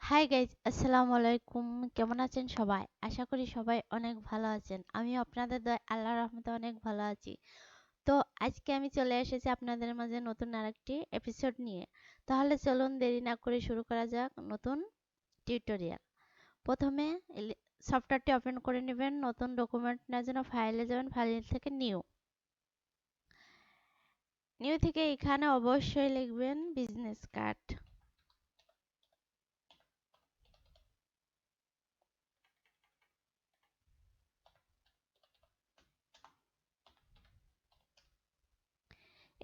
Hi guys, আসসালামু আলাইকুম। কেমন আছেন সবাই? আশা করি সবাই অনেক ভালো আছেন। আমিও আপনাদের দয়ায় আল্লাহর রহমতে অনেক ভালো আছি। তো আজকে আমি চলে এসেছি আপনাদের মাঝে নতুন আরেকটি এপিসোড নিয়ে। তাহলে চলুন দেরি না করে শুরু করা যাক নতুন টিউটোরিয়াল। প্রথমে সফটওয়্যারটি ওপেন করে নেবেন। নতুন ডকুমেন্ট নেওয়ার জন্য ফাইলে যাবেন, ফাইল থেকে নিউ। নিউ থেকে এখানে অবশ্যই লিখবেন বিজনেস কার্ড।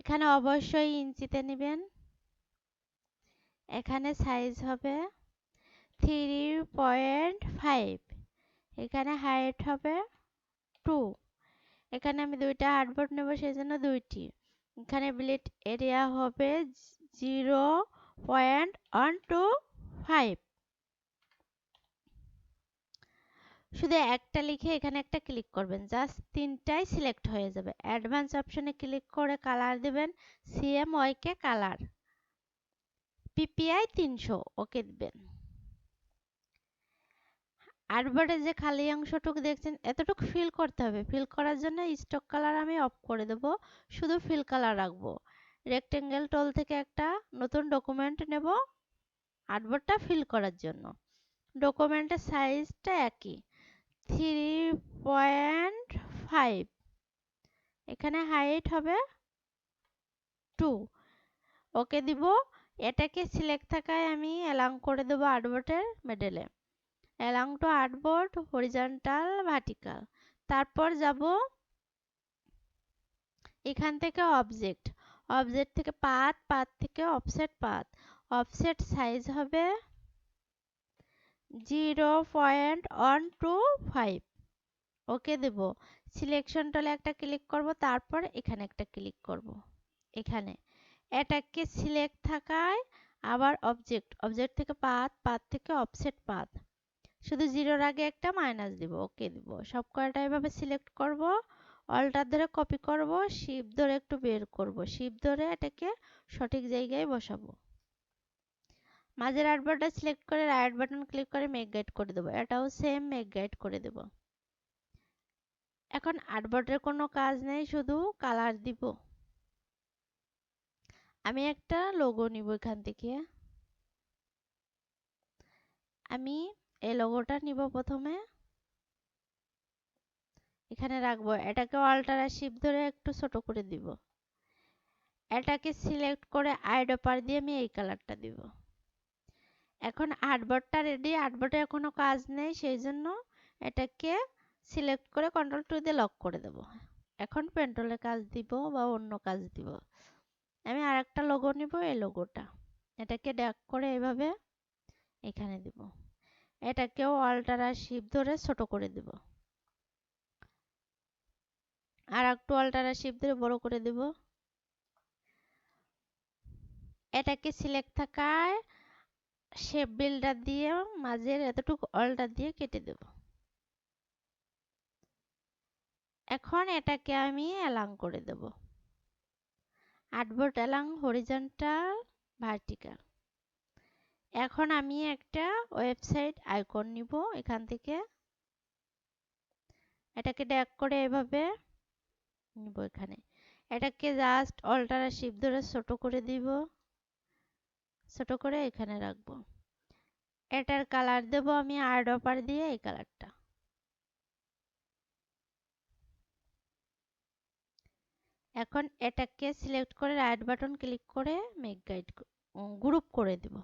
এখানে অবশ্যই ইঞ্চিতে নেবেন। এখানে সাইজ হবে 3.5। এখানে হাইট হবে 2। এখানে আমি দুইটা আর্টবোর্ড নেব, সেই জন্য দুইটি। এখানে বিল্ট এরিয়া হবে 0.125। শুধু একটা লিখে এখানে একটা ক্লিক করবেন, জাস্ট তিনটাই সিলেক্ট হয়ে যাবে। অ্যাডভান্স অপশনে ক্লিক করে কালার দেবেন CMYK কালার, PPI 300, ওকে দিবেন। আর্টবোর্ডে যে খালি অংশটুকু দেখছেন এতটুকু ফিল করতে হবে। ফিল করার জন্য স্টক কালার আমি অফ করে দেব, শুধু ফিল কালার রাখবো। রেক্টেঙ্গেল টুল থেকে একটা নতুন ডকুমেন্ট নেব আর্টবোর্ডটা ফিল করার জন্য। ডকুমেন্টের সাইজটা একই, 3.5। এখানে হাইট হবে 2, ওকে দিব। এটাকে সিলেক্ট থাকায় আমি অ্যালাং করে দেবো আর্টবোর্ডের মিডলে। Align to artboard, horizontal, vertical. তারপর যাব এখান থেকে অবজেক্ট, অবজেক্ট থেকে পাথ, পাথ থেকে অফসেট পাথ। অফসেট সাইজ হবে 0.125, ওকে দেব। সিলেকশন টুলে একটা ক্লিক করব, তারপর এখানে একটা ক্লিক করব। এখানে এটাকে সিলেক্ট থাকায় আবার অবজেক্ট, অবজেক্ট থেকে পাথ, পাথ থেকে অফসেট পাথ। শুধু জিরোর আগে একটা মাইনাস দিব, ওকে দিব। সব কয়টা এভাবে সিলেক্ট করব। অল্টার ধরে কপি করব, শিফট ধরে একটু বের করব, শিফট ধরে এটাকে সঠিক জায়গায় বসাবো। মাঝের আর্টবোর্ডটা সিলেক্ট করে রাইট বাটন ক্লিক করে মেক গাইড করে দেবো। এটাও সেম মেক গাইড করে দেব। এখন আর্টবোর্ডের কোনো কাজ নেই, শুধু কালার দিব। আমি একটা লোগো নিব এখান থেকে। আমি এই লোগোটা নিব, প্রথমে এখানে রাখবো। এটাকে অল্টার আর শিফট ধরে একটু ছোট করে দিব। এটাকে সিলেক্ট করে আইডোপার দিয়ে আমি এই কালারটা দিব। এখন আর্টবোর্ডটা রেডি। আর্টবোর্ডে কোনো কাজ নেই, সেই জন্য এটাকে সিলেক্ট করে কন্ট্রোল 2 দিয়ে লক করে দেব। এখন পেন্টুলের কাজ দিব বা অন্য কাজ দিব। আমি আর একটা লোগো নিব, এই লোগোটা। এটাকে ড্র্যাগ করে এভাবে এখানে দিব। এটাকেও অল্টার আর শিফট ধরে ছোট করে দিব। আর একটু অল্টার আর শিফট ধরে বড় করে দিব। এটাকে সিলেক্ট থাকায় শেপ বিল্ডার দিয়ে মাঝের এতটুকু অল্টার দিয়ে কেটে দেব। এখন এটাকে আমি অ্যালাং করে দেব। Artboard align, horizontal, vertical. এখন আমি একটা ওয়েবসাইট আইকন নিব এখান থেকে। এটাকে ড্র্যাগ করে এভাবে নিব এখানে। এটাকে জাস্ট অল্টার আর শিফট ধরে ছোট করে দিব, ছোট করে এখানে রাখবো। এটার কালার দেব আমি আইডোপার দিয়ে এই কালারটা। এখন এটাকে সিলেক্ট করে রাইট বাটন ক্লিক করে মেক গাইড গ্রুপ করে দেব।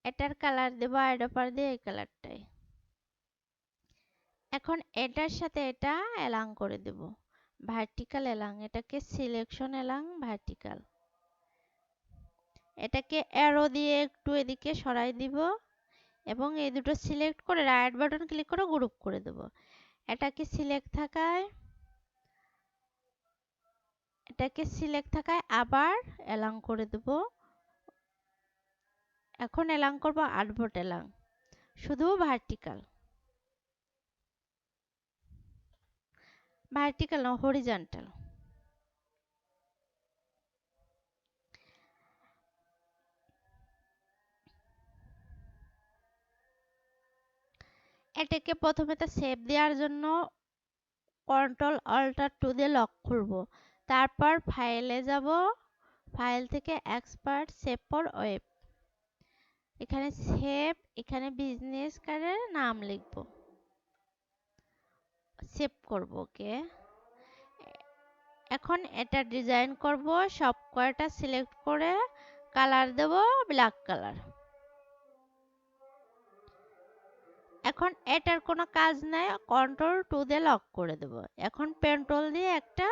এটার কালার দেব আইডোপার দিয়ে এই কালারটাই। এখন এটার সাথে এটা অ্যালাং করে দেব, ভার্টিক্যাল অ্যালাং। এটাকে সিলেকশন অ্যালাং ভার্টিক্যাল। এটাকে অ্যারো দিয়ে একটু এদিকে সরাই দিব এবং এই দুটো সিলেক্ট করে রাইট বাটন ক্লিক করে গ্রুপ করে দেব। এটাকে সিলেক্ট থাকায় এটাকে সিলেক্ট থাকায় আবার এলাং করে দেব। এখন এলাং করব আটভোট এলাং, শুধু ভার্টিক্যাল, ভার্টিক্যাল না হরিজন্টাল। এটাকে প্রথমে তো সেভ দেওয়ার জন্য কন্ট্রোল অল্টার টু দিয়ে লক খুলব, তারপর ফাইলে যাব, ফাইল থেকে এক্সপার্ট সেভ ফর ওয়েব, এখানে সেভ, এখানে বিজনেস কার্ডের নাম লিখব, সেভ করব। ওকে, এখন এটা ডিজাইন করব, সব কয়টা সিলেক্ট করে কালার দেব ব্ল্যাক কালার। এখন এটার কোনো কাজ নাই, কন্ট্রোল টু দিয়ে লক করে দেব। এখন পেন্ট্রোল দিয়ে একটা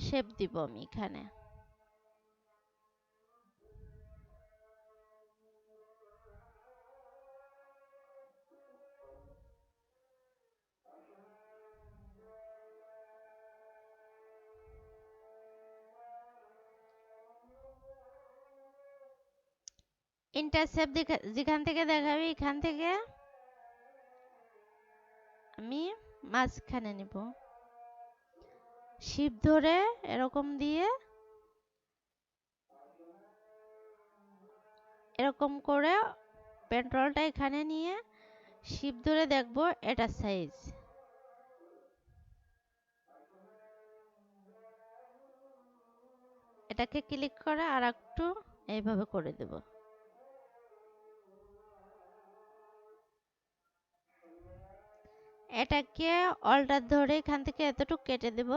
শেপ দিব আমি এখানে। ইন্টারসেপ্ট যেখান থেকে দেখাবি এখান থেকে আমি মাঝখানে নিব, শিপ ধরে এরকম দিয়ে এরকম করে পেন্ট্রোলটা এখানে নিয়ে শিপ ধরে দেখব এটা সাইজ। এটাকে ক্লিক করে আর একটু এইভাবে করে দেব। এটাকে অল্টার ধরে এখান থেকে এতটুকু কেটে দেব।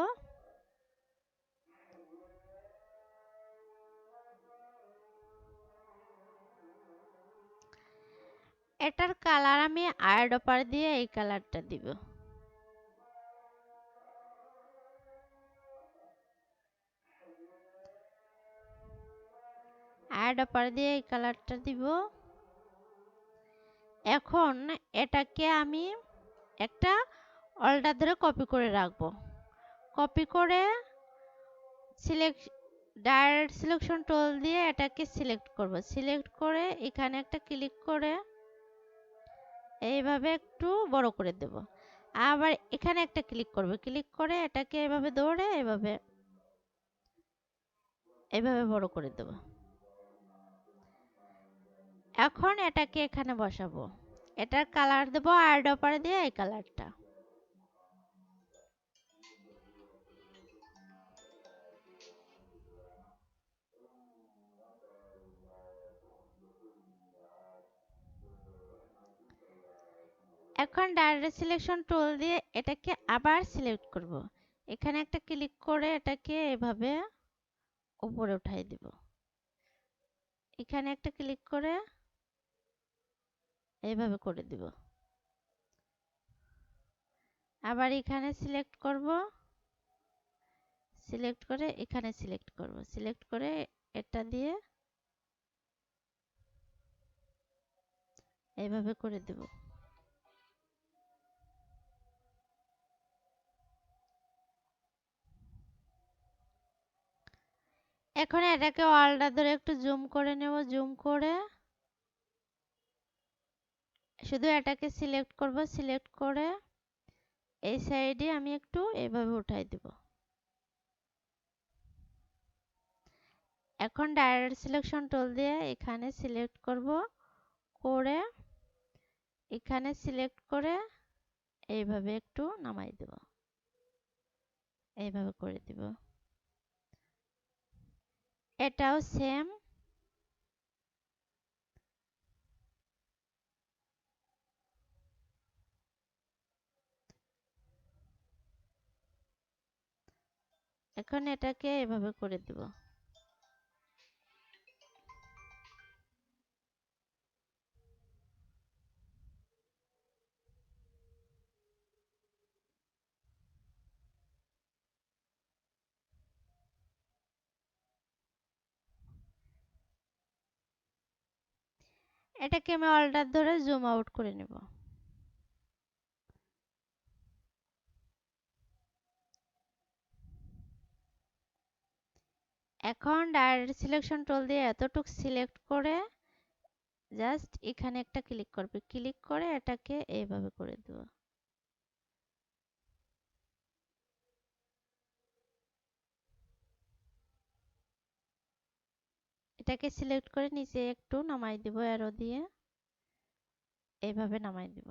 এটার কালার আমি আইডপার দিয়ে এই কালারটা দিব। আইডপার দিয়ে এই কালারটা দিব। এখন এটাকে আমি একটা অল্টার ধরে কপি করে রাখবো, কপি করে সিলেক্ট ডাইরেক্ট সিলেকশন টুল দিয়ে এটাকে সিলেক্ট করব, সিলেক্ট করে এখানে একটা ক্লিক করে এইভাবে একটু বড় করে দেব। আবার এখানে একটা ক্লিক করব, ক্লিক করে এটাকে এভাবে ধরে এভাবে এভাবে বড় করে দেব। এখন এটাকে এখানে বসাবো, এটার কালার দেব আইডপার দিয়ে এই কালারটা। এখন ডাইরেক্ট সিলেকশন টুল দিয়ে এটাকে আবার সিলেক্ট করব, এখানে একটা ক্লিক করে এটাকে এভাবে উপরে উঠাই দিব, এখানে একটা ক্লিক করে এইভাবে করে দিব। আবার এখানে সিলেক্ট করব, সিলেক্ট করে এখানে সিলেক্ট করব, সিলেক্ট করে এটা দিয়ে এইভাবে করে দেব। এখন এটাকে অল্টার ধরে একটু জুম করে নেব, জুম করে শুধু এটাকে সিলেক্ট করব, সিলেক্ট করে এই সাইডে আমি একটু এইভাবে উঠাই দেব। এখন ডাইরেক্ট সিলেকশন টুল দিয়ে এখানে সিলেক্ট করব, করে এখানে সিলেক্ট করে এইভাবে একটু নামাই দেব, এইভাবে করে দিব। এটাও সেম, এখন এটাকে এভাবে করে দিব। এটাকে আমি অল্টার ধরে জুম আউট করে নেব। এখন ডাইরেক্ট সিলেকশন টুল দিয়ে এতটুকু সিলেক্ট করে জাস্ট এখানে একটা ক্লিক করবে, ক্লিক করে এটাকে এইভাবে করে দেব। এটাকে সিলেক্ট করে নিচে একটু নামাই দিব অ্যারো দিয়ে, এইভাবে নামাই দিব।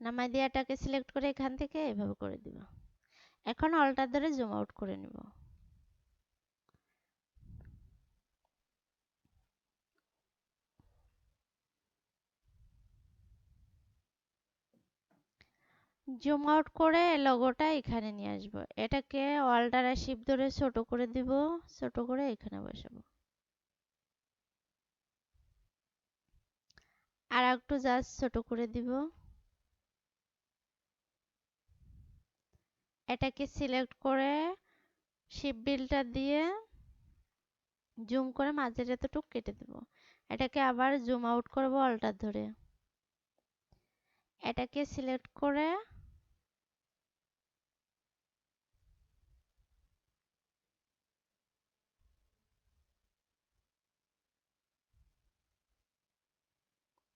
নামাই দিয়ে এটাকে সিলেক্ট করে এখান থেকে এইভাবে করে দিব। এখন অল্টার ধরে জুম আউট করে নিব। জুম আউট করে লোগোটা এখানে নিয়ে আসবো। এটাকে অল্টার আর শিফট ধরে ছোট করে দিব, ছোট করে এখানে বসাবো। আর একটু জাস্ট ছোট করে দিব। এটাকে সিলেক্ট করে শিপ বিলটা দিয়ে জুম করে মাঝের এতটুকু কেটে দেব। এটাকে আবার জুম আউট করব অল্টার ধরে। এটাকে সিলেক্ট করে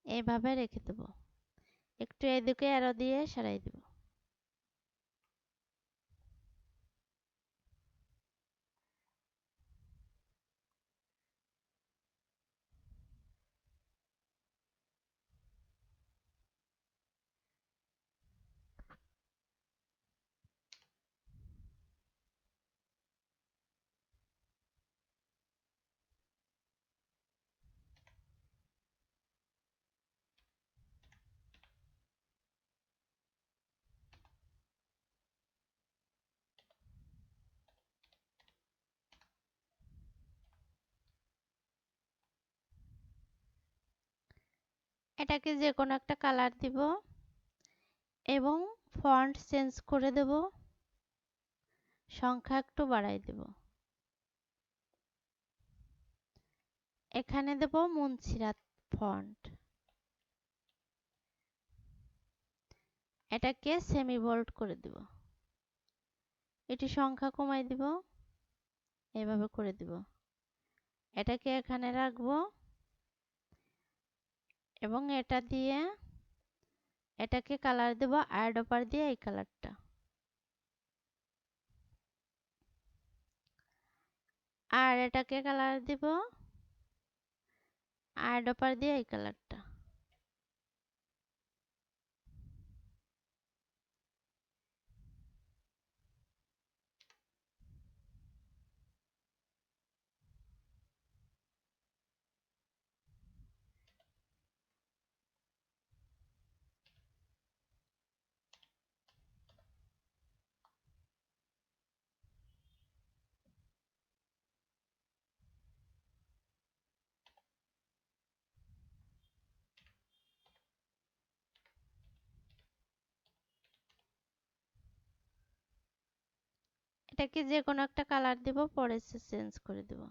এইভাবে রেখে দেব। একটু এদিকে অ্যারো দিয়ে সরাই দেব। এটাকে যে কোনো একটা কালার দিব এবং ফন্ট চেঞ্জ করে দেব, সংখ্যা একটু বাড়াই দেব। এখানে দেব মুনসিরাত ফন্ট। এটাকে সেমি বোল্ড করে দেব। এটি সংখ্যা কমাই দিব, এইভাবে করে দিব। এটাকে এখানে রাখবো এবং এটা দিয়ে এটাকে কালার দেব আইডোপার দিয়ে, এই কালারটা। আর এটাকে কালার দিব আইডোপার দিয়ে, এই কালারটা। এটাকে যে কোনো একটা কালার দিব, পরে চেঞ্জ করে দেব।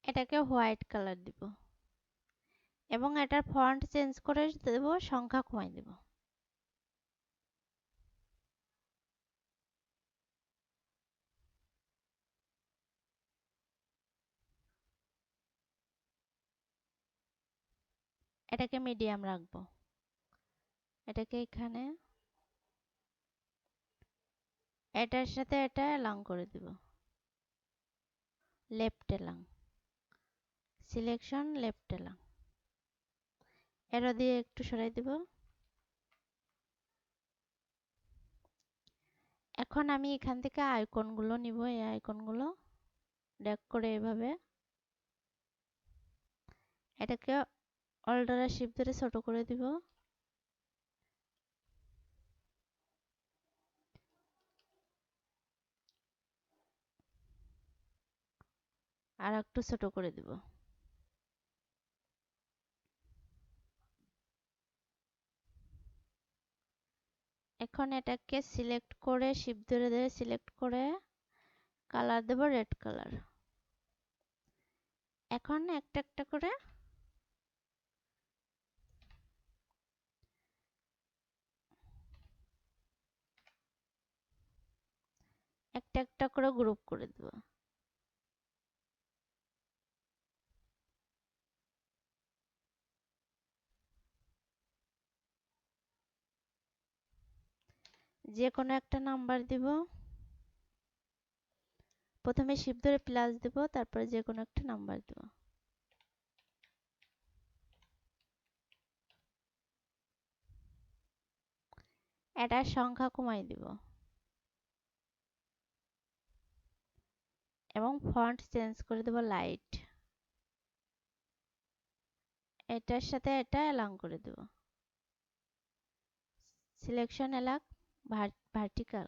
এটাকে হোয়াইট কালার দিব এবং এটার ফন্ট চেঞ্জ করে দেব, সংখ্যা কমাই দেব। এটাকে মিডিয়াম রাখবো। এটাকে এখানে এটার সাথে এটা অ্যালাইন করে দিব। Left align, selection left align. Arrow দিয়ে একটু সরাই দিব। এখন আমি এখান থেকে আইকনগুলো নিব, এই আইকনগুলো ড্র্যাগ করে এভাবে এটাকে অল্টার আর শিফট ধরে ছোট করে দিব। আর একটু ছোট করে দিব। এখন এটাকে সিলেক্ট করে শিফট ধরে ধরে সিলেক্ট করে কালার দেব রেড কালার। এখন একটা একটা করে একটা একটা করে গ্রুপ করে দেব। যে কোনো একটা নাম্বার দিব। প্রথমে শিফট ধরে প্লাস দেব, তারপরে যে কোনো একটা নাম্বার দেব। এটার সংখ্যা কমাই দিব এবং ফন্ট চেঞ্জ করে দেব লাইট। এটার সাথে এটা অ্যালাইন করে দেব। Selection align vertical.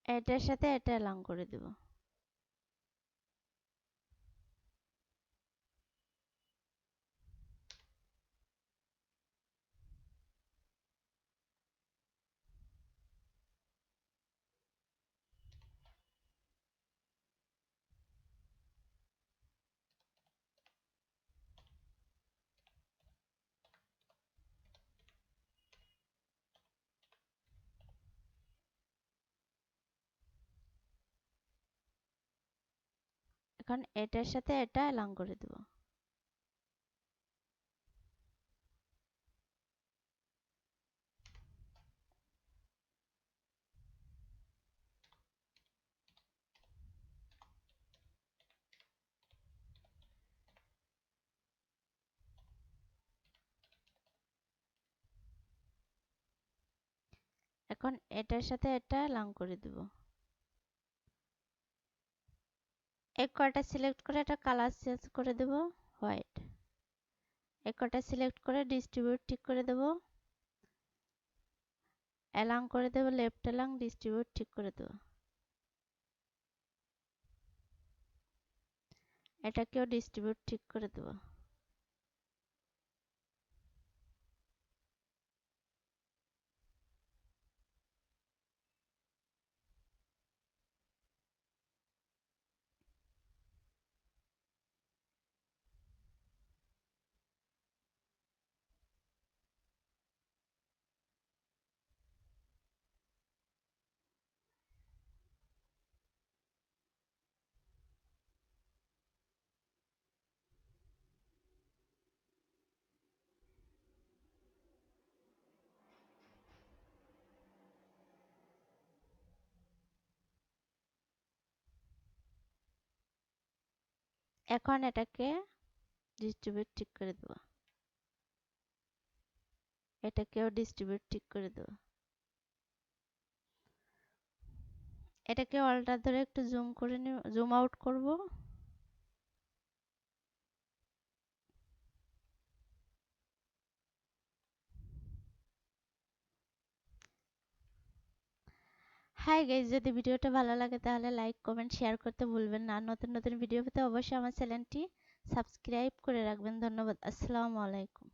এটার সাথে এটা অ্যালাইন করে দেব। এখন এটার সাথে এটা অ্যালাইন করে দেব। এখন এটার সাথে এটা অ্যালাইন করে দেব। এক কয়টা সিলেক্ট করে এটা কালার চেঞ্জ করে দেব হোয়াইট। এক কয়টা সিলেক্ট করে ডিস্ট্রিবিউট ঠিক করে দেব, অ্যালাইন করে দেব লেফট অ্যালাইন, ডিস্ট্রিবিউট ঠিক করে দেব। এটাকেও ডিস্ট্রিবিউট ঠিক করে দেব। এখন এটাকে ডিস্ট্রিবিউট ঠিক করে দেব। এটাকেও ডিস্ট্রিবিউট ঠিক করে দেব। এটাকে অল্টার ধরে একটু জুম করে নিব, জুম আউট করব। হাই গাইস, যদি ভিডিওটা ভালো লাগে তাহলে লাইক কমেন্ট শেয়ার করতে ভুলবেন না। আর নতুন নতুন ভিডিও পেতে অবশ্যই আমার চ্যানেলটি সাবস্ক্রাইব করে রাখবেন। ধন্যবাদ। আসসালামু আলাইকুম।